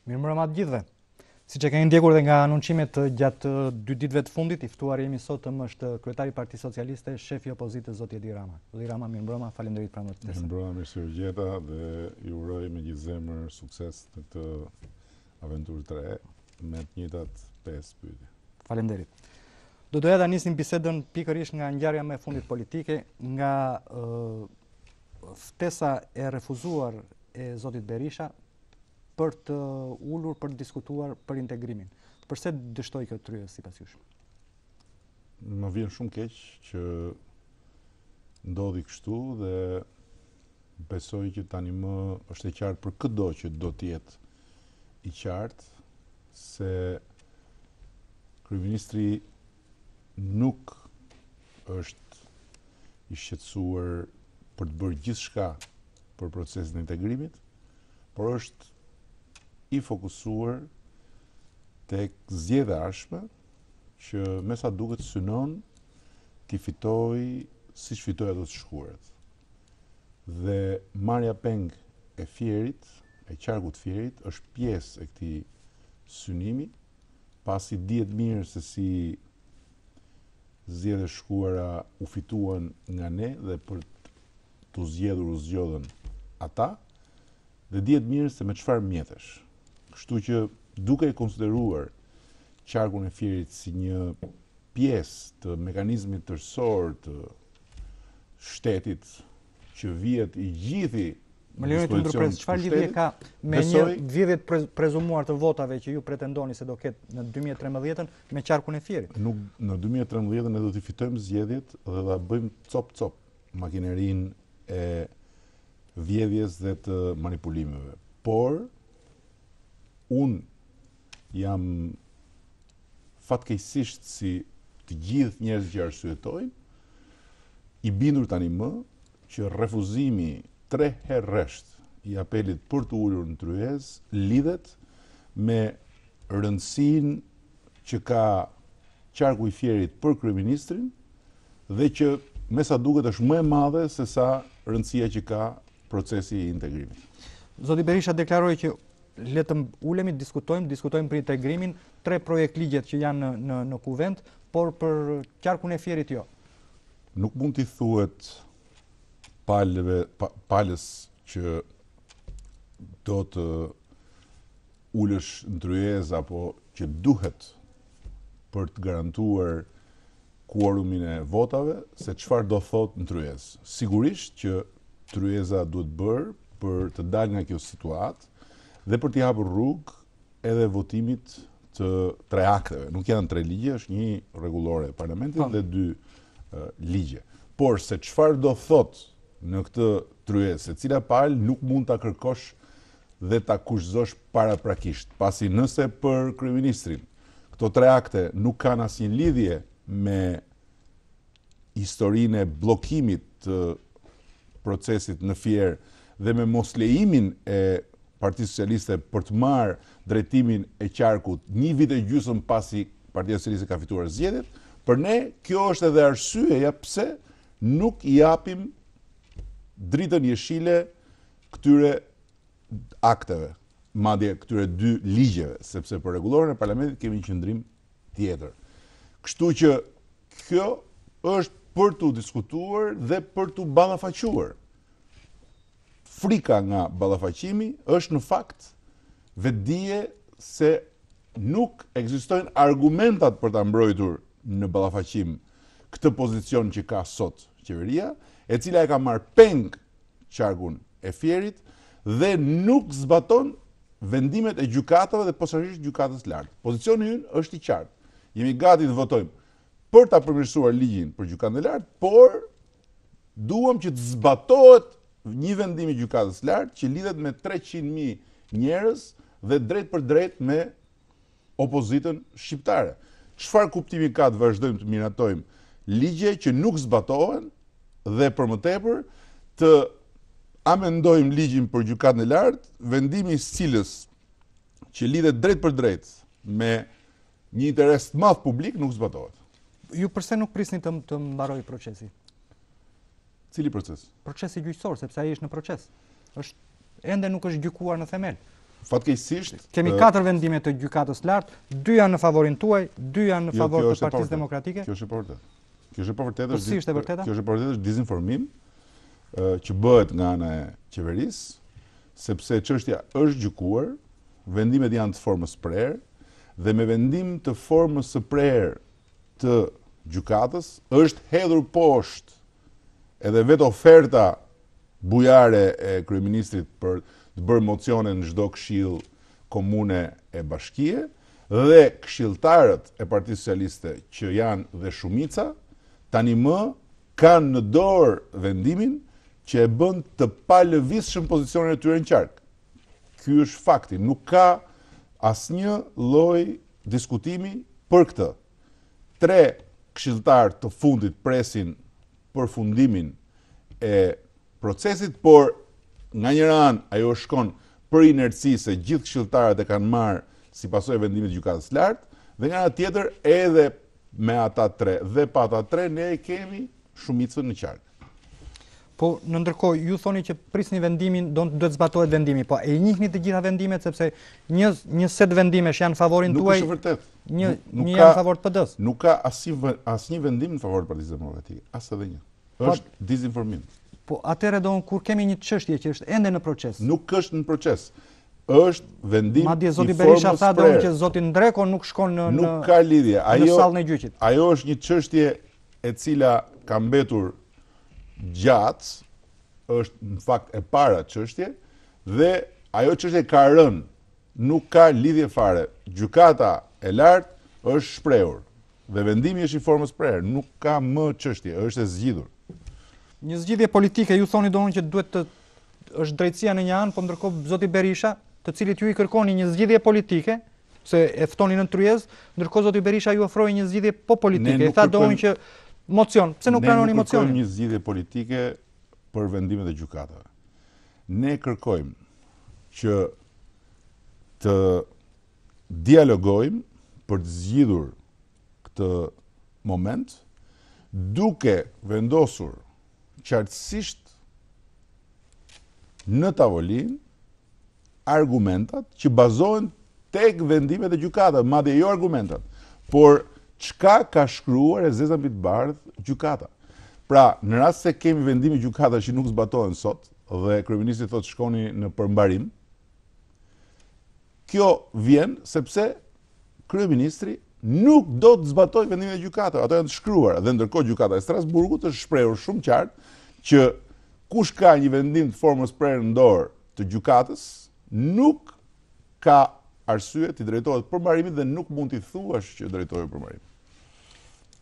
Mirëmbrëma të gjithëve. Siç e keni ndjekur dhe nga anuncimet gjatë 2 ditëve të fundit, i ftuar jemi sot është kryetari i Partisë Socialiste, shefi i opozitës zoti Edi Rama. Edi Rama, mirëmbrëma, faleminderit për ftesën. Mirëmbrëma, mirë se u gjeta dhe ju uroj me gjithë zemër sukses në këtë aventurë të re me të njëjtat 5 pyetje. Faleminderit. Do doja ta nisnim bisedën pikërisht nga ngjarja më e fundit politike, nga ftesa e refuzuar e zotit Berisha për të ulur për të diskutuar për integrimin. Përse dështoi kjo tryezë sipas jush? Më vjen shumë keq që ndodhi kështu dhe besoj që tani më është e qartë për çdo që do të jetë i qartë se kryeministri nuk është i shqetësuar për të bërë gjithçka për procesin e integrimit, por është i fokusuar tek zgjedhja e ardhshme që me sa duket synon t'i fitoj siç fitoi ato të shkuarat. Dhe marrja peng e Fierit, e qarkut Fierit, është pjesë e këtij synimi, pasi dihet mirë se si zgjedhjet e shkuara u fituan nga ne dhe për t'u zgjedhur u zgjodhen ata, dhe dihet mirë se me çfarë mjetesh. Kështu që duke e konsideruar qarkun e Fierit si një pjesë të mekanizmit tërësor të shtetit që vihet i gjithi Më lejoni të ndërpres, çfarë lidhje ka me një vjedhje të prezumuar të votave që ju pretendoni se do ketë në 2013 me qarkun e Fierit? Nuk në 2013 ne do t'i fitojmë zgjedhjet dhe ta bëjmë cop makinerinë e vjedhjes dhe të manipulimeve. Por unë jam fatkeqësisht si të gjithë njerëzit që arsyetojnë, i bindur tani më që refuzimi 3 herë rresht i apelit për të ulur në tryezë lidhet me rëndësinë që ka qarku i Fierit për kryeministrin dhe që me sa duket është më e madhe se sa rëndësia që ka procesi i integrimit. Zoti Berisha deklaroi që le të ulemi, diskutojmë për integrimin, 3 projekt ligjet që janë në kuvend, por për qarkun e Fierit jo. Nuk mund t'i thuhet palës që do të ulesh në tryezë apo që duhet për të garantuar kuorumin e votave, se çfarë do thot në tryezë. Sigurisht që tryeza duhet bërë për të dalë nga kjo situatë dhe për t'i hapur rrugë edhe votimit të 3 akteve. Nuk janë 3 ligje, është një rregullore e parlamentit dhe 2 ligje. Por se çfarë do thot në këtë tryezë, se cila palë nuk mund ta kërkosh dhe ta kushtosh paraprakisht, pasi nëse për kryeministrin këto 3 akte nuk kanë asnjë lidhje me historinë e bllokimit të procesit në Fier dhe me moslejimin e Partisë Socialiste për të marrë drejtimin e qarkut 1 vit e gjysmë pasi Partia Socialiste ka fituar zgjedhjet, për ne kjo është edhe arsyeja pse nuk i japim dritën jeshile këtyre akteve, madje këtyre 2 ligjeve, sepse për rregulloren e parlamentit kemi një qëndrim tjetër. Kështu që kjo është për t'u diskutuar dhe për t'u ballafaquar. Frika nga ballafaqimi është në fakt vetdije se nuk ekzistojnë argumentat për ta mbrojtur në ballafaqim këtë pozicion që ka sot qeveria, e cila e ka marrë peng qarkun e Fierit dhe nuk zbaton vendimet e gjykatave dhe posaçërisht gjykatës lartë. Pozicioni ynë është i qartë. Jemi gati të votojmë për ta përmirësuar ligjin për gjykatën e lartë, por duam që të zbatohet një vendim i gjykatës lartë që lidhet me 300.000 njerëz dhe drejt për drejt me opozitën shqiptare. Çfarë kuptimi ka të vazhdojmë të miratojmë ligje që nuk zbatohen dhe për më tepër të amendojmë ligjin për gjykatën e lartë, vendimi i cilës që lidhet drejt për drejt me një interes të madh publik nuk zbatohet. Ju përse nuk prisni të mbarojë procesi? Cili proces? Procesi gjyqësor, sepse ai është në proces. Ende nuk është gjykuar në themel. Fatkeqësisht Kemi 4 vendime të gjykatës lartë, 2 janë në favorin tuaj, 2 janë në favor të Partisë Demokratike. Kjo është e pavërtetë. Kjo është e pavërtetë. Po si është e vërteta? Kjo është e pavërtetë, është dizinformim që bëhet nga ana e qeverisë, sepse çështja është gjykuar, vendimet janë të formës prerë dhe me vendim të formës së prerë të gjykatës është hedhur poshtë edhe vetë oferta bujare e kryeministrit për të bërë mocione në çdo këshill komune e bashkie dhe këshilltarët e Partisë Socialiste që janë dhe shumica tani më kanë në dorë vendimin që e bën të palëvizshëm pozicionin e tyre në qark. Ky është fakti, nuk ka asnjë lloj diskutimi për këtë. 3 këshilltar të fundit presin përfundimin e procesit, por nga njëra anë ajo shkon për inerci se gjithë këshilltarët e kanë marrë si pasojë vendimit të gjykatës lartë, dhe nga ana tjetër edhe me ata 3 dhe pa ata 3 ne kemi shumicën në qark. Po në ndërkohë ju thoni që prisni vendimin, duhet zbatohet vendimi, po e njihni të gjitha vendimet sepse një set vendimesh janë favorin tuaj. Nuk është vërtet. Një janë në favor të PD-s. Nuk ka asnjë vendim në favor të Partisë Demokratike, as edhe një. Është dizinformim. Po atëherë kur kemi një çështje që është ende në proces. Nuk është në proces. Është vendim i formës Madje zoti Berisha tha domun që zoti Ndreko nuk shkon në nuk ka lidhje. Në sallën e gjyqit. Ajo është një çështje e cila ka mbetur gjatë, është në fakt e para çështje dhe ajo çështje ka rënë, nuk ka lidhje fare. Gjykata e lartë është shprehur dhe vendimi është i formës prerë, nuk ka më çështje, është e zgjidhur. Një zgjidhje politike, ju thoni domun që duhet të është drejtësia në një anë, po ndërkohë zoti Berisha, të cilit ju i kërkoni një zgjidhje politike, se e ftoni në tryezë, ndërkohë zoti Berisha ju ofroi një zgjidhje po politike. Tha domun që mocion, pse nuk pranoni mocionin? Ne nuk kërkojmë një zgjidhje politike për vendimet e gjykatave. Ne kërkojmë që të dialogojmë për të zgjidhur këtë moment duke vendosur qartësisht në tavolinë argumentat që bazohen tek vendimet e gjykatave, madje jo argumentat, por çka ka shkruar e zeza mbi të bardhë gjykata. Pra, në rast se kemi vendime gjykata që nuk zbatohen sot dhe kryeministri thotë shkoni në përmbarim, kjo vjen sepse kryeministri nuk do të zbatojë vendimet e gjykatave, ato janë të shkruara dhe ndërkohë gjykata e Strasburgut është shprehur shumë qartë që kush ka një vendim të formës prerë në dorë të gjykatës nuk ka arsye të drejtohet përmbarimit dhe nuk mund t'i thuash që drejtohet përmbarimit.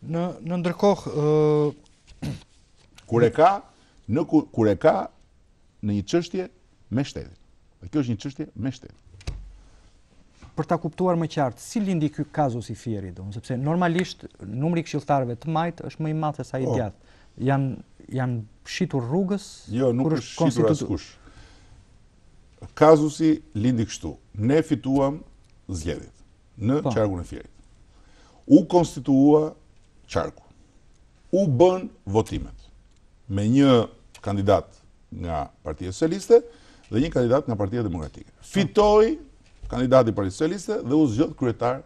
Në ndërkohë kur e ka në një çështje me shtetin. Dhe kjo është një çështje me shtetin. Për ta kuptuar më qartë, si lindi ky kazus i Fieri, sepse normalisht numri i këshilltarëve të majtë është më i madh se sa i djathtë. Janë shitur rrugës? Jo, nuk është shitur askush. Kazusi lindi kështu. Ne fituam zgjedhjet në qarkun e Fierit. U konstitua qarku. U bën votimet me një kandidat nga Partia Socialiste dhe një kandidat nga Partia Demokratike. Fitoi kandidati i Partisë Socialiste dhe u zgjodh kryetar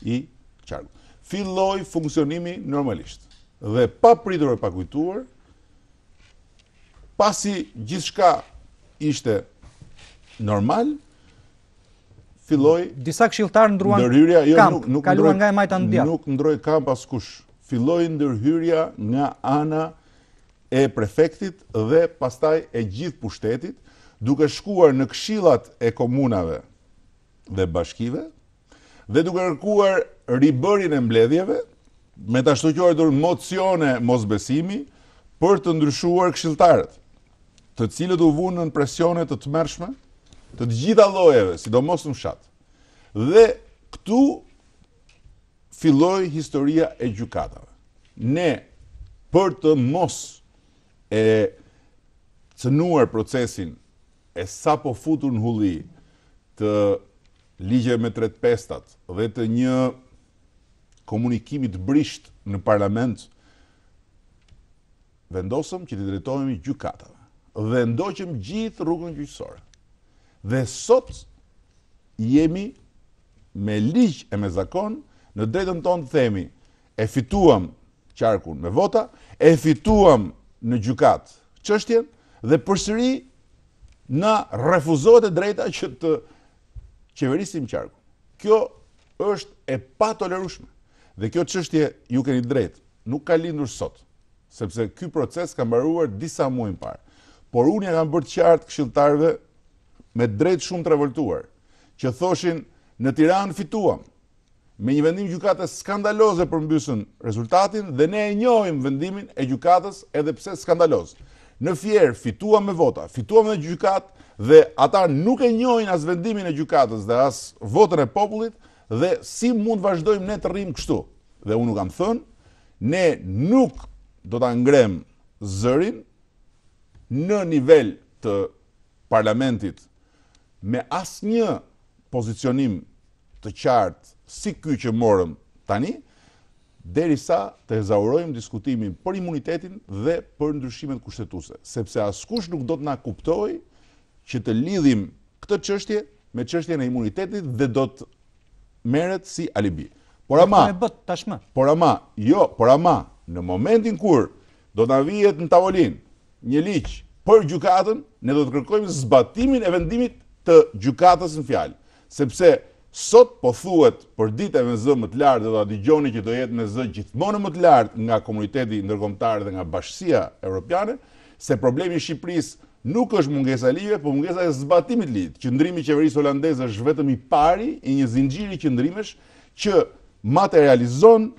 i qarkut. Filloi funksionimi normalisht dhe pa pritur e pa kujtuar, pasi gjithçka ishte normal, filloi disa këshilltarë ndruan ndërhyrja, kamp, kaluan nga e majta në djathtë. Nuk ndroi kamp askush. Filloi ndërhyrja nga ana e prefektit dhe pastaj e gjithë pushtetit, duke shkuar në këshillat e komunave dhe bashkive dhe duke kërkuar ribërjen e mbledhjeve me ta shtoqur mocione mosbesimi për të ndryshuar këshilltarët, të cilët u vunë në presione të tmerrshme të gjitha llojeve, sidomos në fshat. Dhe këtu filloi historia e gjykatave. Ne, për të mos e cënuar procesin e sapo futur në hulli të ligje me 35-tat dhe të një komunikimi të brisht në parlament, vendosëm që t'i drejtohemi gjykatave dhe ndoqëm gjithë rrugën gjyqësore. Dhe sot jemi me ligj e me zakon në drejtën tonë të themi e fituam qarkun me vota, e fituam në gjykat çështjen dhe përsëri na refuzohet e drejta që të qeverisim qarkun. Kjo është e patolerueshme. Dhe kjo çështje, ju keni drejt, nuk ka lindur sot, sepse ky proces ka mbaruar disa muaj më parë. Por unë ja kam bërë qartë këshilltarëve me drejt shumë të revoltuar, që thoshin në Tiranë fituam, me një vendim gjykatës skandaloze përmbysën rezultatin dhe ne e njohim vendimin e gjykatës edhe pse skandaloz. Në Fier fituam me vota, fituam në gjykat dhe ata nuk e njohin as vendimin e gjykatës dhe as votën e popullit dhe si mund vazhdojmë ne të rrim kështu. Dhe unë kam thënë, ne nuk do ta ngrem zërin në nivel të parlamentit me asnjë pozicionim të qartë si ky që morëm tani, derisa të ezaurojmë diskutimin për imunitetin dhe për ndryshimet kushtetuese, sepse askush nuk do të na kuptojë që të lidhim këtë çështje me çështjen e imunitetit dhe do të merret si alibi. Por ama, në momentin kur do na vihet në tavolinë një ligj për gjykatën, ne do të kërkojmë zbatimin e vendimit të gjykatës në fjalë, sepse sot po thuhet për ditë me zë më të lartë, do ta dëgjoni që do jetë me zë gjithmonë më të lartë nga komuniteti ndërkombëtar dhe nga Bashkia Evropiane, se problemi i Shqipërisë nuk është mungesa e ligjeve, por mungesa e zbatimit të ligjit. Qëndrimi i qeverisë holandeze është vetëm i pari i një zinxhiri qëndrimesh që materializon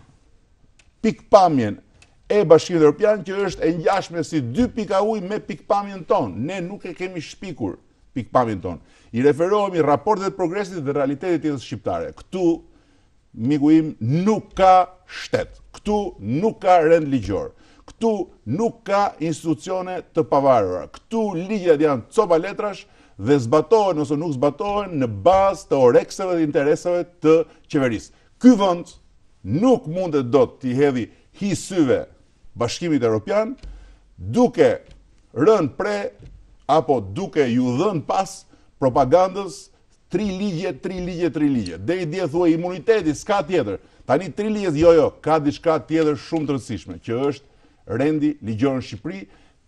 pikpamjen e Bashkimit Evropian që është e ngjashme si dy pika ujë me pikpamjen tonë. Ne nuk e kemi shpikur pikpamjen tonë. I referohemi raportet e progresit dhe realitetit jetës shqiptare. Këtu, miku im, nuk ka shtet. Këtu nuk ka rend ligjor. Këtu nuk ka institucione të pavarura. Këtu ligjet janë copa letrash dhe zbatohen ose nuk zbatohen në bazë të orekseve dhe interesave të qeverisë. Ky vend nuk mundet dot t'i hedhi hi syve Bashkimit Evropian duke rënë pre apo duke ju dhënë pas propagandës 3 ligje. Deri dje thuaj imuniteti, s'ka tjetër. Tani 3 ligjet, jo, ka diçka tjetër shumë të rëndësishme, që është rendi ligjor në Shqipëri,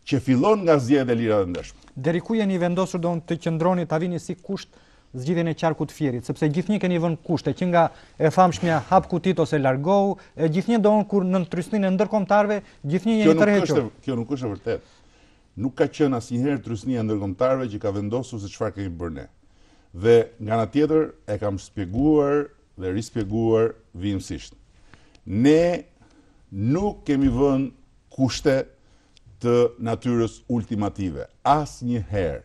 që fillon nga zgjedhjet e lira dhe ndeshme. Deri ku jeni vendosur do të qëndroni ta vini si kusht zgjidhjen e qarkut Fierit, sepse gjithnjë keni vënë kushte që nga e famshmja hap kutit ose largohu, gjithnjë do kur në trysninë e ndërkombëtarëve, gjithnjë jeni tërhequr. Kjo nuk është e vërtetë. Nuk ka qenë asnjëherë trysnia e ndërkombëtarëve që ka vendosur se çfarë kemi bërë ne. Dhe nga ana tjetër e kam shpjeguar dhe rispjeguar vimësisht. Ne nuk kemi vënë kushte të natyrës ultimative. Asnjëherë.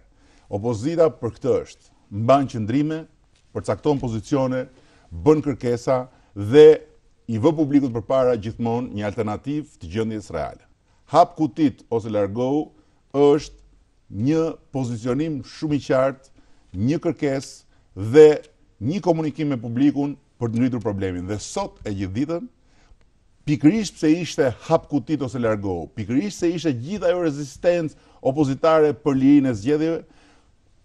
Opozita për këtë është. Mban qëndrime, përcakton pozicione, bën kërkesa dhe i vë publikut përpara gjithmonë një alternativë të gjendjes reale. Hap kutit ose largohu është një pozicionim shumë i qartë, një kërkesë dhe një komunikim me publikun për të ngritur problemin. Dhe sot e gjithë ditën, pikërisht pse ishte hap kutit ose largohu, pikërisht se ishte gjithë ajo rezistencë opozitare për lirinë e zgjedhjeve,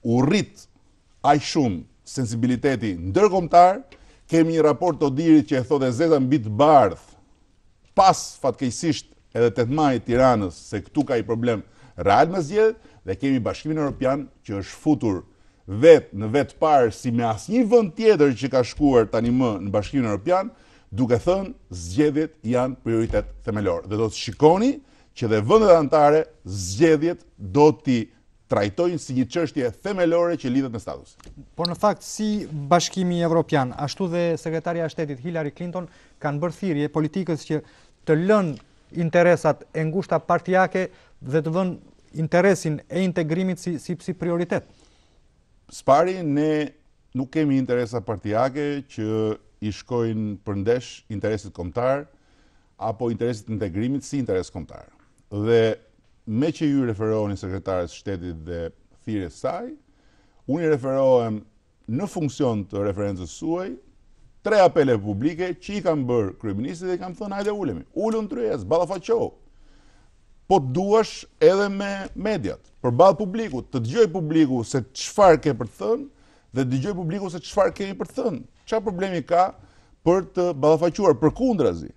u rrit aq shumë sensibiliteti ndërkombëtar, kemi një raport të Odirit që e thotë zeza mbi të bardh, pas fatkeqësisht edhe 8 majit Tiranës, se këtu ka i problem real me zgjedhjet, dhe kemi Bashkimin Evropian që është futur në vetë parë si me asnjë vend tjetër që ka shkuar tani më në Bashkimin Evropian, duke thënë zgjedhjet janë prioritet themelor. Dhe do të shikoni që dhe vendet anëtare zgjedhjet do t'i trajtojnë si një çështje themelore që lidhet me statusin. Por në fakt, si Bashkimi Evropian, ashtu dhe Sekretaria e Shtetit Hillary Clinton kanë bërë thirrje politikës që të lënë interesat e ngushta partijake dhe të vënë interesin e integrimit si prioritet. Spari, ne nuk kemi interesa partijake që i shkojnë përndesh interesit kombëtar apo interesit integrimit si interes kombëtar. Dhe me që ju referoheni sekretarës shtetit dhe thirrjes saj, unë i referohem në funksion të referencës suaj 3 apele publike që i kam bërë kryeministrit dhe i kam thënë hajde ulemi. Ulun tryez, ballafaqohu. Po duash edhe me mediat, përballë publikut, të dëgjoj publiku se çfarë ke për të thënë dhe dëgjoj publiku se çfarë kemi për të thënë. Çfarë problemi ka për të ballafaquar përkundrazi?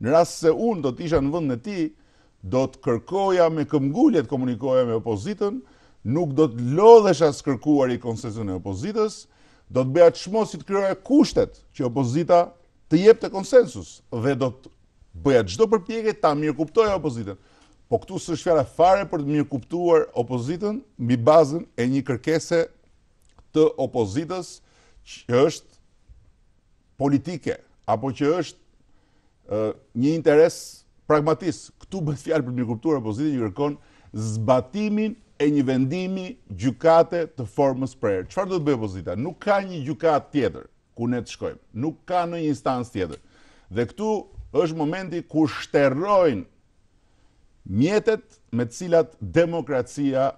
Në rast se unë do të isha në vendin e tij, do të kërkoja me këmbgulje të komunikoja me opozitën, nuk do të lodhesha së kërkuari konsensusin e opozitës, do të bëja çmos si të krijoja kushtet që opozita të jepte konsensus dhe do të bëja çdo përpjekje ta mirëkuptoja opozitën. Po këtu s'është fjala fare për të mirëkuptuar opozitën mbi bazën e një kërkese të opozitës që është politike apo që është një interes pragmatist. Këtu bëhet fjalë për të mirëkuptuar opozitën që kërkon zbatimin e një vendimi gjykate të formës prerë. Çfarë do të bëjë opozita? Nuk ka një gjykatë tjetër ku ne të shkojmë. Nuk ka në një instancë tjetër. Dhe këtu është momenti kur shterrojnë mjetet me të cilat demokracia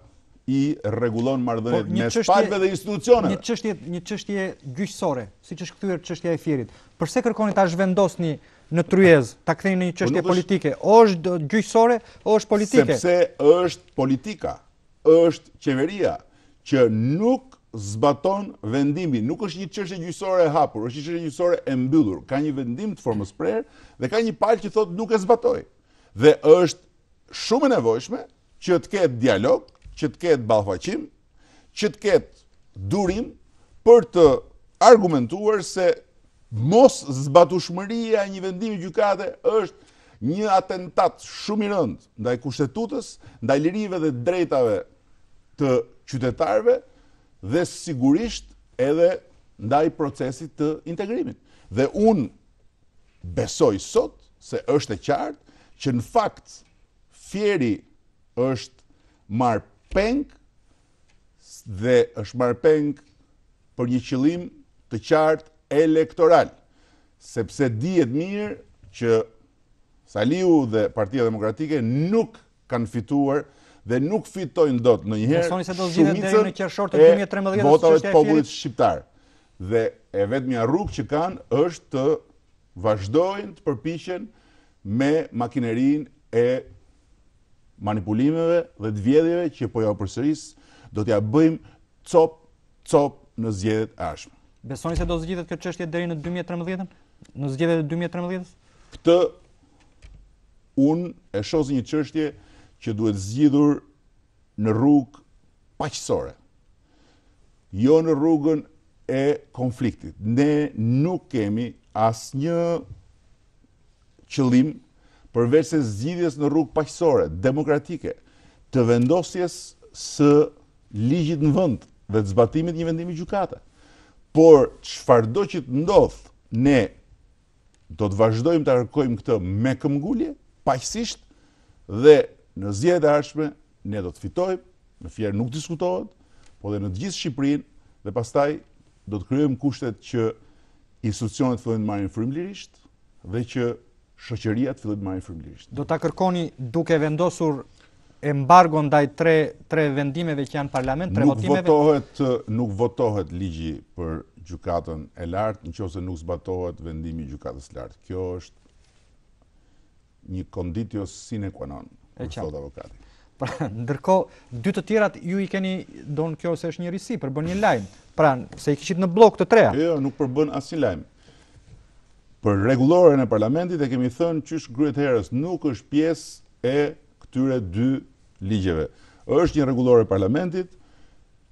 i rregullon marrëdhëniet mes palëve dhe institucioneve. Një çështje gjyqësore, siç është kthyer çështja e Fierit. Pse kërkoni ta zhvendosni në tryezë, ta ktheni në një çështje politike? O është gjyqësore, o është politike? Sepse është politika, është qeveria që nuk zbaton vendimin. Nuk është një çështje gjyqësore e hapur, është një çështje gjyqësore e mbyllur. Ka një vendim të formës prerë dhe ka një palë që thotë nuk e zbatoi. Dhe është shumë e nevojshme që të ketë dialog, që të ketë ballafaqim, që të ketë durim për të argumentuar se mos zbatueshmëria e një vendimi gjykate është një atentat shumë i rëndë ndaj kushtetutës, ndaj lirive dhe drejtave të qytetarëve dhe sigurisht edhe ndaj procesit të integrimit. Dhe unë besoj sot se është e qartë që në fakt Fieri është marrë peng dhe është marrë peng për një qëllim të qartë elektoral, sepse dihet mirë që Saliu dhe Partia Demokratike nuk kanë fituar dhe nuk fitojnë dot ndonjëherë shumicën e votave të popullit shqiptar. Dhe e vetmja rrugë që kanë është të vazhdojnë të përpiqen me makinerinë e manipulimeve dhe të vjedhjeve që po ja përsëris, do t'ja bëjmë cop në zgjedhjet e ardhshme. Besoni se do zgjidhet kjo çështje deri në 2013-ën? Në zgjedhjet e 2013-s? Këtë unë e shoh si një çështje që duhet zgjidhur në rrugë paqësore. Jo në rrugën e konfliktit. Ne nuk kemi asnjë qëllim përveç se zgjidhjes në rrugë paqësore, demokratike, të vendosjes së ligjit në vend dhe të zbatimit një vendimi gjykate. Por çfarëdo që të ndodh, ne do të vazhdojmë të kërkojmë këtë me këmbgulje, paqësisht, dhe në zgjedhjet e ardhshme ne do të fitojmë, në Fier nuk diskutohet, po dhe në të gjithë Shqipërinë, dhe pastaj do të krijojmë kushtet që institucionet fillojnë të marrin frymëlirisht dhe që shoqëria të fillojë të marrë frymëlirisht. Do ta kërkoni duke vendosur embargo ndaj tre vendimeve që janë parlament, tre votimeve? Nuk votohet ligji për gjykatën e lartë nëse nuk zbatohet vendimi i gjykatës së lartë. Kjo është një conditio sine qua non, thot avokati. Pra, ndërkohë, dy të tjerat ju i keni don kjo se është një risi për bën një lajm. Pra, se i kishit në blok të treja. Jo, nuk përbën asnjë lajm. Për rregulloren e parlamentit e kemi thënë qysh ngryhet herës, nuk është pjesë e këtyre dy ligjeve. Është një rregullore e parlamentit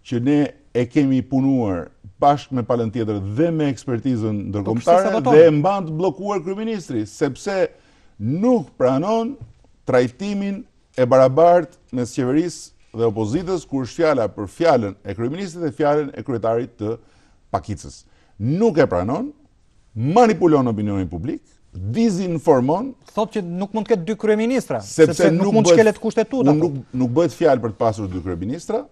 që ne e kemi punuar bashkë me palën tjetër dhe me ekspertizën ndërkombëtare dhe e mban të bllokuar kryeministri, sepse nuk pranon trajtimin e barabartë mes qeverisë dhe opozitës kur është fjala për fjalën e kryeministrit dhe fjalën e kryetarit të pakicës. Nuk e pranon, manipulon opinionin publik, dizinformon. Thotë që nuk mund të ketë dy kryeministra, sepse nuk mund të shkelet kushtetuta. Nuk bëhet fjalë për të pasur dy kryeministra,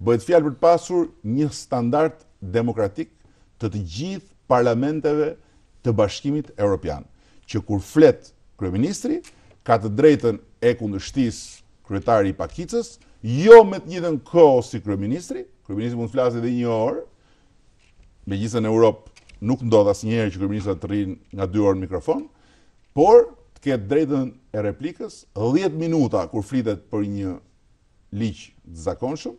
bëhet fjalë për të pasur një standard demokratik të të gjithë parlamenteve të Bashkimit Evropian, që kur flet kryeministri ka të drejtën e kundërshtisë kryetari i pakicës, jo me të njëjtën kohë si kryeministri. Kryeministri mund të flasë edhe 1 orë, megjithëse në Europë nuk ndodh asnjëherë që kryeministrat të rrinë nga 2 orë në mikrofon, por të ketë drejtën e replikës 10 minuta kur flitet për një ligj të zakonshëm,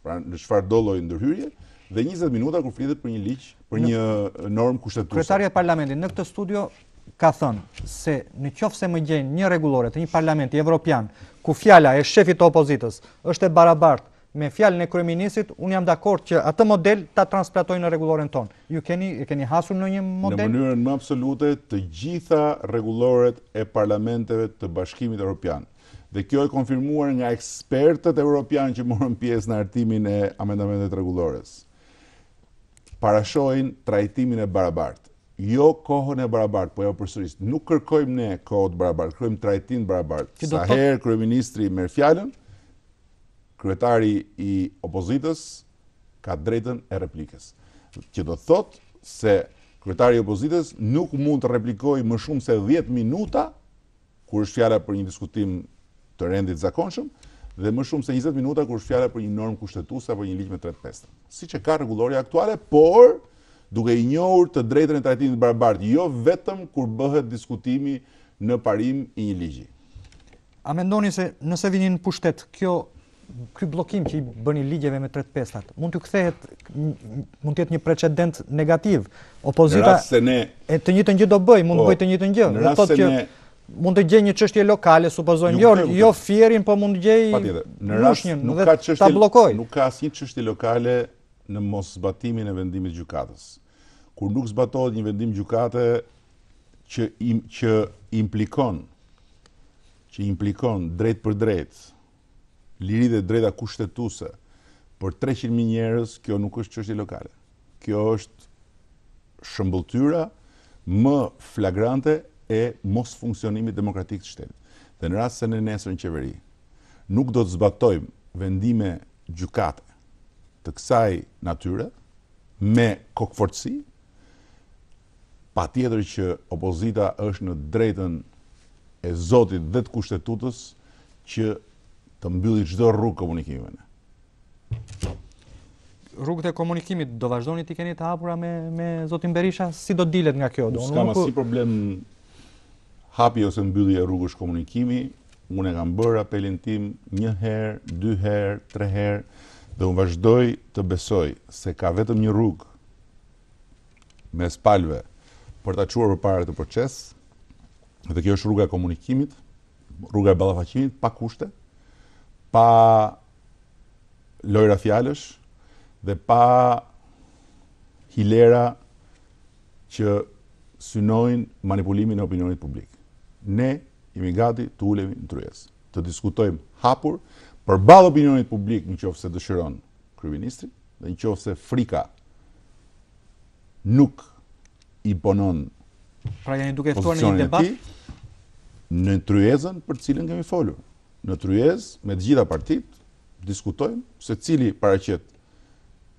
pra në çfarëdo lloj ndërhyrje, dhe 20 minuta kur flitet për një ligj, për një normë kushtetuese. Kryetari i Parlamentit në këtë studio ka thënë se në qoftë se më gjejnë një rregullore të një parlamenti evropian ku fjala e shefit të opozitës është e barabartë me fjalën e kryeministrit, unë jam dakord që atë model ta transplantojnë në rregulloren tonë. Ju keni hasur në një model? Në mënyrën më absolute të gjitha rregulloret e parlamenteve të Bashkimit Evropian. Dhe kjo e konfirmuar nga ekspertët evropian që morën pjesë në hartimin e amendamenteve rregullores. Parashojnë trajtimin e barabartë. Jo kohën e barabartë, po jo përsëris. Nuk kërkojmë ne kohë të barabartë, kërkojmë trajtim të barabartë. Sa herë kryeministri merr fjalën, kryetari i opozitës ka drejtën e replikës. Që do thotë se kryetari i opozitës nuk mund të replikojë më shumë se 10 minuta kur është fjala për një diskutim të rendit zakonshëm dhe më shumë se 20 minuta kur është fjala për një normë kushtetuese apo një ligj me 3/5. Siç e ka rregulloria aktuale, por duke i njohur të drejtën e trajtimit të barabartë, jo vetëm kur bëhet diskutimi në parim i një ligji. A mendoni se nëse vinin në pushtet, ky bllokim që i bëni ligjeve me 3/5 mund të kthehet, mund të jetë një precedent negativ? Opozita e të njëjtën gjë do bëj, mund të bëj të njëjtën gjë. Do thotë që mund të gjej një çështje lokale, supozojmë, jo fierin, po mund të gjej lushnjën dhe ta bllokoj. Nuk ka asnjë çështje lokale në mos zbatimin e vendimit gjykatës. Kur nuk zbatohet një vendim gjykate që implikon drejt për drejt liri dhe drejta kushtetuese për 300.000 njerëz, kjo nuk është çështje lokale. Kjo është shëmbulltyra më flagrante e mos funksionimit demokratik të shtetit. Dhe në rast se në nesër në qeveri nuk do të zbatojmë vendime gjykate të kësaj natyre me kokfortësi, patjetër që opozita është në drejtën e Zotit dhe të kushtetutës që të mbylli çdo rrugë komunikimi me ne. Rrugët e komunikimit do vazhdoni t'i keni të hapura me Zotin Berisha? Si do dilet nga kjo? S'kam asnjë problem hapi ose mbyllje e rrugësh komunikimi. Unë e kam bërë apelin tim 1 herë, 2 herë, 3 herë, dhe unë vazhdoj të besoj se ka vetëm një rrugë mes palëve për ta çuar përpara këtë proces, dhe kjo është rruga e komunikimit, rruga e ballafaqimit pa kushte, pa lojra fjalësh dhe pa hilera që synojnë manipulimin e opinionit publik. Ne jemi gati të ulemi në tryezë, të diskutojmë hapur përballë opinionit publik nëse dëshiron kryeministri dhe nëse frika nuk imponon pozicionin e tij në tryezën për të cilën kemi folur. Në tryezë me të gjitha partitë diskutojmë se cili paraqet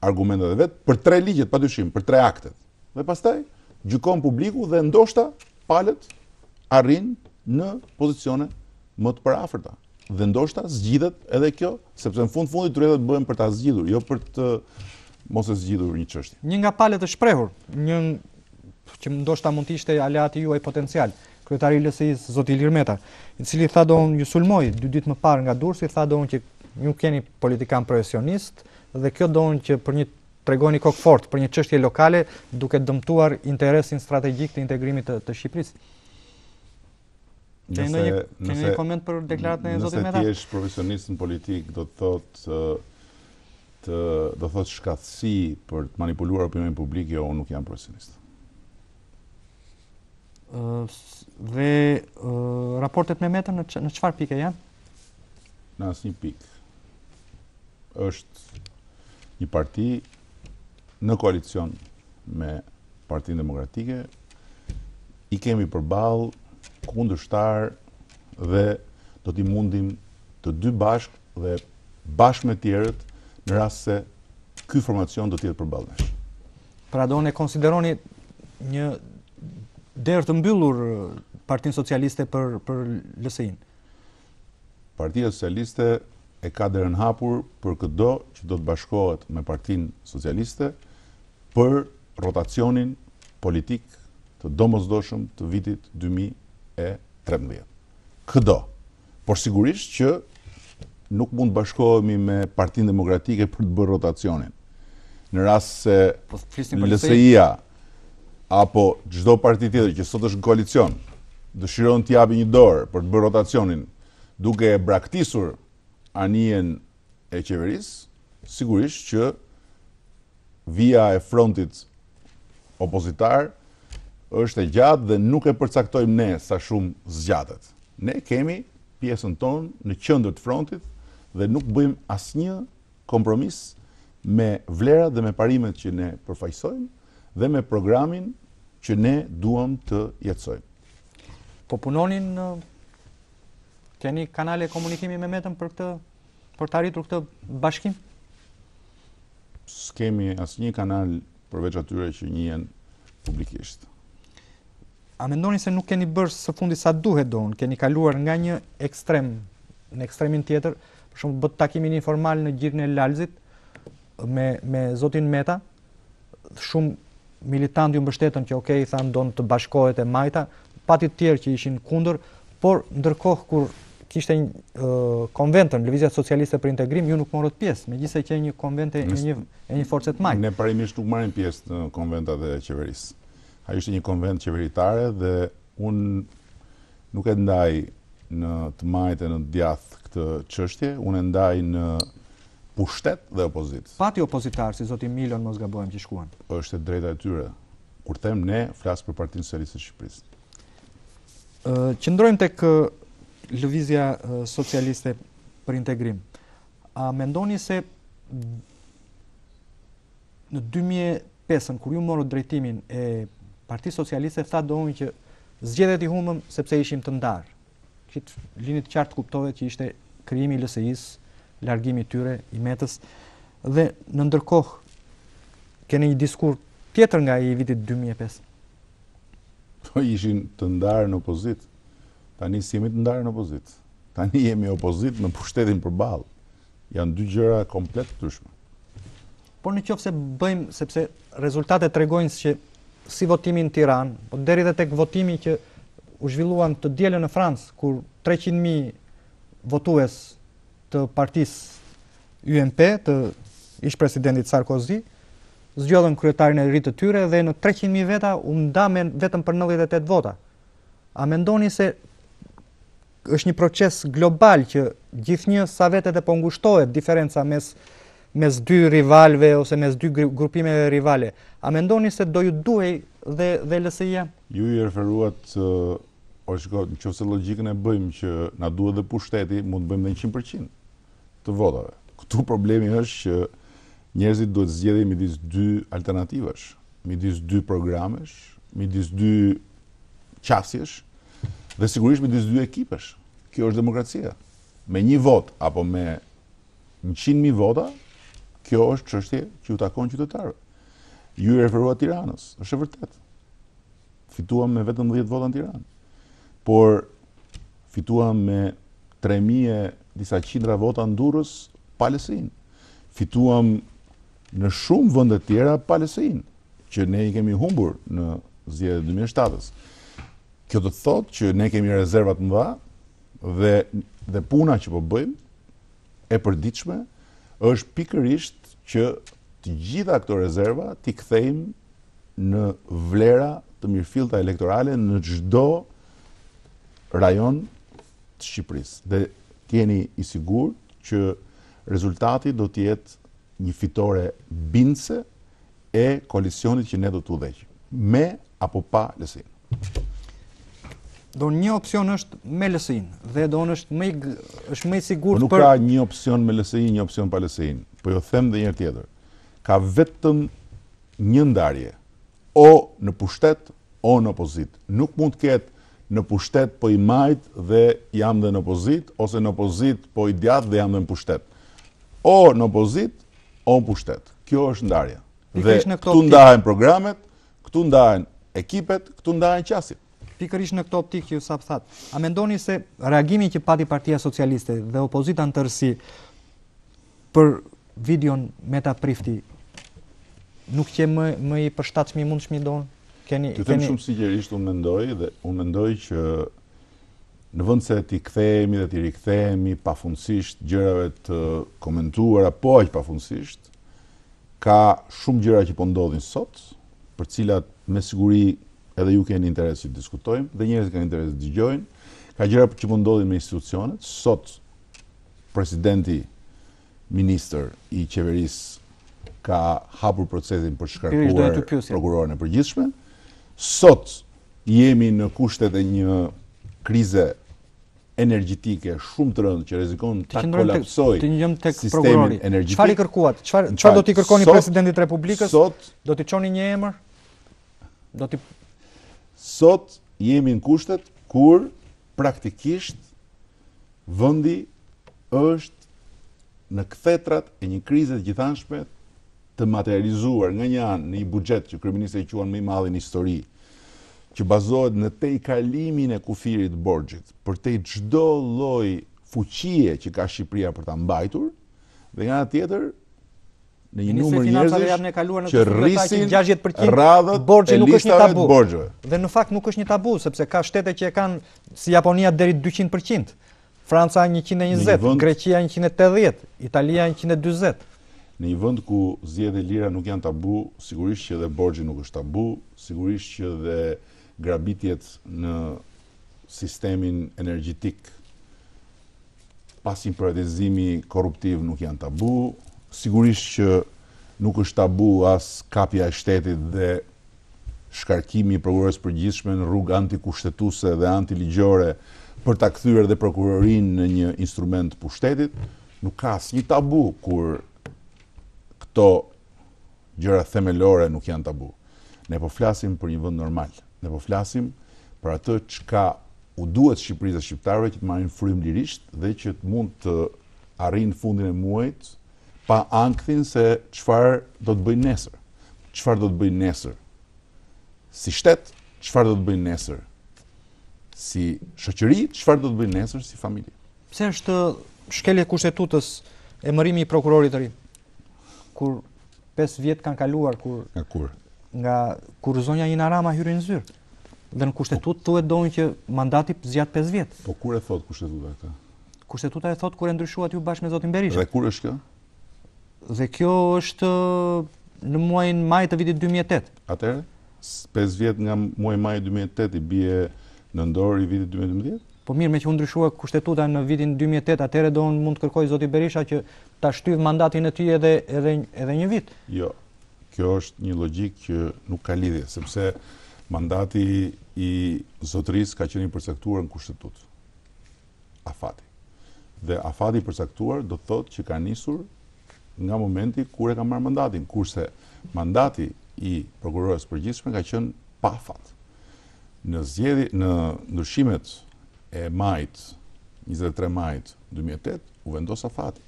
argumentet e vet për 3 ligjet padyshim, për 3 aktet. Dhe pastaj gjykon publiku dhe ndoshta palët arrin në pozicione më të parafërta. Dhe ndoshta zgjidhet edhe kjo, sepse në fundit tryezat bëhen për ta zgjidhur, jo për të mos e zgjidhur një çështje. Një nga palët e shprehur, një që ndoshta mund të ishte aleati juaj potencial, kryetari i LSI-s zoti Ilir Meta, i cili tha do unë ju sulmoj 2 ditë më parë nga Durrësi, tha do unë që ju keni politikan profesionist dhe kjo do unë që për një tregoni kokë fort për një çështje lokale duke dëmtuar interesin strategjik të integrimit të Shqipërisë. Keni një koment për deklaratën e zotit Meta? Nëse ti je profesionist në politik, do thot shkatësi për të manipuluar opinionin publik, jo, unë nuk jam profesionist. Dhe raportet me Metën në çfarë pike janë? Në asnjë pikë. Është një parti në koalicion me Partinë Demokratike, i kemi përballë kundërshtar dhe do t'i mundim të 2 bashkë dhe bashkë me tjerët në rast se ky formacion do të jetë përballë nesh. Pra do ne konsideroni një derë të mbyllur Partinë Socialiste për LSI-n? Partia Socialiste e ka derën hapur për çdo që do të bashkohet me Partinë Socialiste për rotacionin politik të domosdoshëm të vitit 2013. Çdo. Por sigurisht që nuk mund bashkohemi me Partinë Demokratike për të bërë rotacionin. në rast se Po flisnim për LSI-a apo çdo parti tjetër që sot është në koalicion dëshiron të japë një dorë për të bërë rotacionin duke e braktisur anijen e qeverisë, sigurisht që vija e frontit opozitar është e gjatë dhe nuk e përcaktojmë ne sa shumë zgjatet. Ne kemi pjesën tonë në qendër të frontit dhe nuk bëjmë asnjë kompromis me vlerat dhe me parimet që ne përfaqësojmë dhe me programin që ne duam të jetësojmë. Po punonin, keni kanale komunikimi me Metën për të arritur këtë bashkim? S'kemi asnjë kanal përveç atyre që njihen publikisht. A mendoni se nuk keni bërë së fundi sa duhet donë? Keni kaluar nga një ekstrem në ekstremin tjetër, për shembull bët takimin informal në Gjirën e Lalzit me zotin Meta, shumë militantë ju mbështetën që okej, thanë donë të bashkohet e Majta, pati të tjerë që ishin kundër, por ndërkohë kur kishte konventën Lëvizja Socialiste për Integrim, ju nuk morët pjesë, megjithëse që një konvente e një force të majtë. Ne parimisht nuk marrim pjesë në konventat e qeverisë. Ai ishte një konvent qeveritare dhe unë nuk e ndaj në të majtë e në djath këtë çështje, unë e ndaj në pushtet dhe opozit. Pati opozitar si zoti Milon mos gabojmë që shkuan. Është e drejta e tyre. Kur them ne, flas për Partinë Socialiste të Shqipërisë. Qëndrojmë tek Lëvizja Socialiste për Integrim. A mendoni se në 2005 kur ju morët drejtimin e Partisë Socialiste tha domun që zgjedhjet i humbëm sepse ishim të ndarë. Këtë linit qartë kuptohet që ishte krijimi i LSI-s, largimi i tyre i Metës dhe në ndërkohë keni një diskur tjetër nga i vitit 2005. Po ishin të ndarë në opozit. Tani si jemi të ndarë në opozit. Tani jemi opozit me pushtetin përballë. Janë dy gjëra komplet ndryshme. Por në qoftë se bëjmë, sepse rezultatet tregojnë që si votimi në Tiranë, po deri dhe tek votimi që u zhvilluan të dielën në Francë, kur 300.000 votues të partisë UMP, të ish presidentit Sarkozy, zgjodhen kryetarin e ri të tyre dhe në 300.000 veta u ndamen vetëm për 98 vota. A mendoni se është një proces global që gjithnjë sa vetet e po ngushtohet diferenca mes dy rivalve ose mes dy grupimeve rivale? A mendoni se do ju duhej dhe LSI-ja? Ju i referuat nëse logjikën e bëjmë që na duhet dhe pushteti, mund të bëjmë dhe 100% të votave. Këtu problemi është që njerëzit duhet zgjedhin midis dy alternativash, midis dy programesh, midis dy qasjesh dhe sigurisht midis dy ekipesh. Kjo është demokracia. Me një vot apo me 100.000 vota, kjo është çështje që ju takon qytetarëve. Ju i referuat Tiranës, është e vërtet. Fituam me vetëm 10 vota në Tiranë. Por fituam me 3.000 disa qindra vota në Durrës pa LSI-n. Fituam në shumë vende të tjera pa LSI-n, që ne i kemi humbur në zgjedhjet e 2007-s. Kjo do të thotë që ne kemi rezerva të mëdha dhe puna që po bëjmë e përditshme është pikërisht që të gjitha këto rezerva t'i kthejmë në vlera të mirëfillta elektorale në çdo rajon të Shqipërisë. Dhe t'jeni i sigurt që rezultati do të jetë një fitore bindëse e koalicionit që ne do të udhëheqim, me apo pa LSI-n. Do një opsion është me LSI-n dhe do është më i sigurt Nuk ka një opsion me LSI-n, një opsion pa LSI-n. Po jo them edhe një herë tjetër. Ka vetëm një ndarje, o në pushtet o në opozit. Nuk mund të ketë në pushtet po i majt dhe jam dhe në opozit, ose në opozit po i djath dhe jam dhe në pushtet. O në opozit, o në pushtet. Kjo është ndarja. Dhe këtu ndahen programet, këtu ndahen ekipet, këtu ndahen qasit. Pikërisht në këtë optikë ju sapo thatë. A mendoni se reagimi që pati Partia Socialiste dhe opozita në tërësi për videon Meta Prifti nuk që më i përshtatshëm i mundshëm donë? Të them shumë sinqerisht, unë mendoj që në vend se t'i kthehemi dhe t'i rikthehemi pafundësisht gjërave të komentuara po aq pafundësisht, ka shumë gjëra që po ndodhin sot, për cilat me siguri edhe ju keni interes që diskutojmë, dhe njerëzit kanë interes të dëgjojnë. Ka gjëra që po ndodhin me institucionet. Sot presidenti ministër i qeverisë ka hapur procesin për shkarkuar prokurorin e përgjithshme. Sot jemi në kushtet e një krize energjitike shumë të rëndë që rrezikon ta kolapsojë sistemin energjetik. Çfarë i kërkuat? Çfarë do t'i kërkoni presidentit të Republikës? Sot do t'i çoni një emër? Sot jemi në kushtet kur praktikisht vendi është në kthetrat e një krize të gjithanshme të materializuar nga një anë në një buxhet që kryeministri e quan më i madh në histori, që bazohet në tejkalimin e kufirit borxhit për te çdo lloj fuqie që ka Shqipëria për ta mbajtur, dhe nga ana tjetër në një numër njerëzish që rrisin 60% radhët e listave të borxheve. Dhe në fakt nuk është një tabu, sepse ka shtete që e kanë si Japonia deri 200%, Franca 120%, Greqia 180%, Italia 140%. Në një vend ku zgjedhjet lira nuk janë tabu, sigurisht që dhe borxhi nuk është tabu, sigurisht që dhe grabitjet në sistemin energjetik pas një privatizimi korruptiv nuk janë tabu, sigurisht që nuk është tabu as kapja e shtetit dhe shkarkimi i prokurorës përgjithshme në rrugë antikushtetuese dhe antiligjore për ta kthyer dhe prokurorinë në një instrument të pushtetit. Nuk ka asnjë tabu kur këto gjëra themelore nuk janë tabu. Ne po flasim për një vend normal. Ne po flasim për atë çka u duhet Shqipërisë dhe shqiptarëve që të marrin frymë lirisht dhe që të mund të arrijnë fundin e muajit pa ankthin se çfarë do të bëjnë nesër. Çfarë do të bëjnë nesër? Si shtet, çfarë do të bëjnë nesër? Si shoqëri, çfarë do të bëjnë nesër si familje? Pse është shkelje kushtetutës emërimi i prokurorit të ri? Kur 5 vjet kanë kaluar nga kur zonja Ina Rama hyri në zyrë. Dhe në kushtetutë thuhet domun që mandati zgjat 5 vjet. Po kur e thot kushtetuta këtë? Kushtetuta e thot kur e ndryshuat ju bashkë me zotin Berisha. Dhe kur është kjo? Dhe kjo është në muajin maj të vitit 2008. Atëherë, 5 vjet nga muaji maj 2008 i bie në ndor i vitit 2012? Po mirë, me që u ndryshua kushtetuta në vitin 2008, atëherë do mund të kërkoj zoti Berisha që ta shtyp mandatin e tij edhe një vit. Jo. Kjo është një logjik që nuk ka lidhje, sepse mandati i zotërisë ka qenë i përcaktuar në kushtetutë. Afati. Dhe afati i përcaktuar do të thotë që ka nisur nga momenti kur e ka marrë mandatin, kurse mandati i prokurorës përgjithshme ka qenë pa afat. Në ndryshimet e majit, 23 majit 2008, u vendos afati.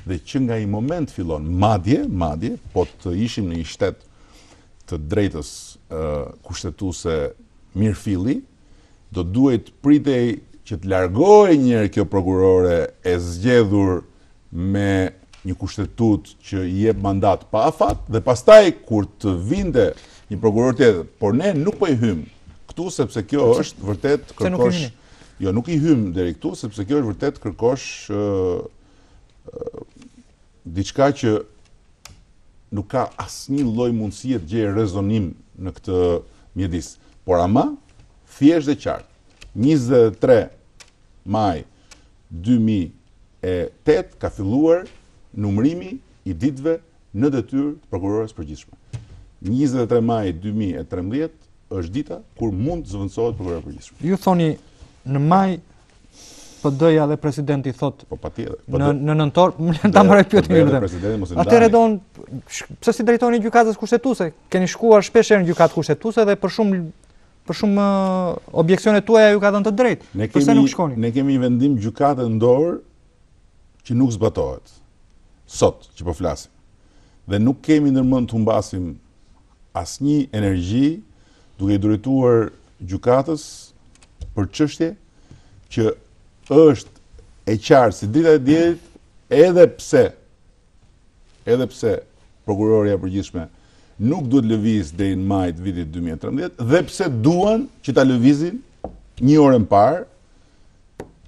Dhe që nga i moment fillon, madje, po të ishim në një shtet të drejtës kushtetuese mirëfilli, do duhet pritej që të largohej njëherë kjo prokurore e zgjedhur me një kushtetutë që i jep mandat pa afat, dhe pastaj kur të vinte një prokuror tjetër, por ne nuk po i hym këtu sepse kjo është vërtet kërkosh. Jo, nuk i hym deri këtu sepse kjo është vërtet kërkosh diçka që nuk ka asnjë lloj mundësie të gjejë rezonim në këtë mjedis. Por ama, thjesht dhe qartë, 23 maj 2008 ka filluar numërimi i ditëve në detyrë të prokurorës përgjithshme. 23 maj 2013 është dita kur mund të zëvendësohet prokurori përgjithshme. Ju thoni në maj PD-ja dhe presidenti thot po patjetër. Në nëntor, ta marrë pyetjen e lutem. Atëherë pse si drejtoni gjykatës kushtetuese? Keni shkuar shpesh në gjykatë kushtetuese dhe për shumë objeksione tuaja ju ka dhënë të drejtë. Pse nuk shkoni? Ne kemi një vendim gjykate në dorë që nuk zbatohet. Sot që po flasim. Dhe nuk kemi ndërmend të humbasim asnjë energji duke i drejtuar gjykatës për çështje që është e qartë si drita e diellit, edhe pse prokuroria e përgjithshme nuk duhet lëviz deri në maj të vitit 2013, dhe pse duan që ta lëvizin një orë më parë,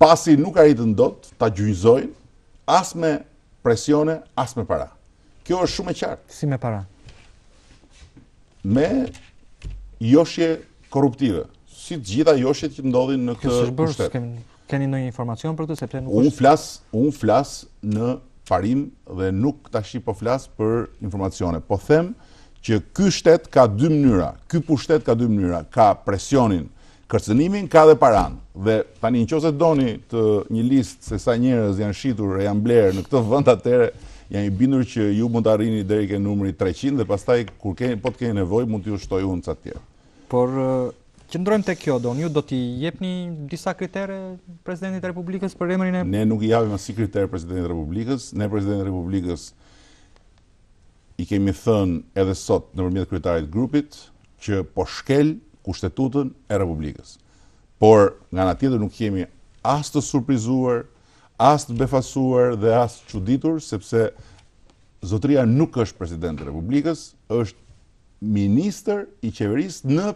pasi nuk arritën dot ta gjynjëzojnë as me presione, as me para. Kjo është shumë e qartë. Si me para? Me joshje korruptive, si të gjitha joshjet që ndodhin në Kjo këtë s'është bërë, pushtet. keni ndonjë informacion për këtë sepse nuk Unë flas në parim dhe nuk tash po flas për informacione. Po them që ky shtet ka dy mënyra. Ky pushtet ka dy mënyra. Ka presionin, kërcënimin, ka dhe paran. Dhe tani nëse doni të një listë se sa njerëz janë shitur e janë blerë në këtë vend, atëre jam i bindur që ju mund të arrini deri ke numri 300 dhe pastaj kur po të keni nevojë mund t'ju shtoj unë ca të tjerë. Por qëndrojmë tek kjo, Don, ju do t'i jepni disa kritere Presidentit të Republikës për emrin e... Ne nuk i japim asnjë kriter Presidentit të Republikës. Ne Presidentin e Republikës i kemi thënë edhe sot nëpërmjet kryetarit të grupit që po shkel Kushtetutën e Republikës. Por nga ana tjetër nuk jemi as të surprizuar, as të befasuar dhe as të çuditur, sepse zotëria nuk është President i Republikës, është ministër i qeverisë në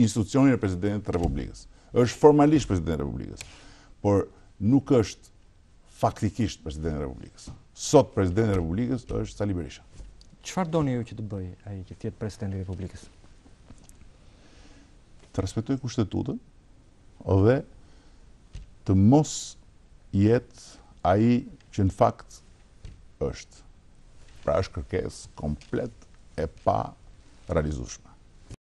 institucionin e Presidentit të Republikës. Është formalisht President i Republikës, por nuk është faktikisht President i Republikës. Sot President i Republikës është Sali Berisha. Çfarë doni ju që të bëjë ai që të jetë President i Republikës? Të respektoj Kushtetutën dhe të mos jetë ai që në fakt është. Pra është kërkesë komplet e pa realizueshme.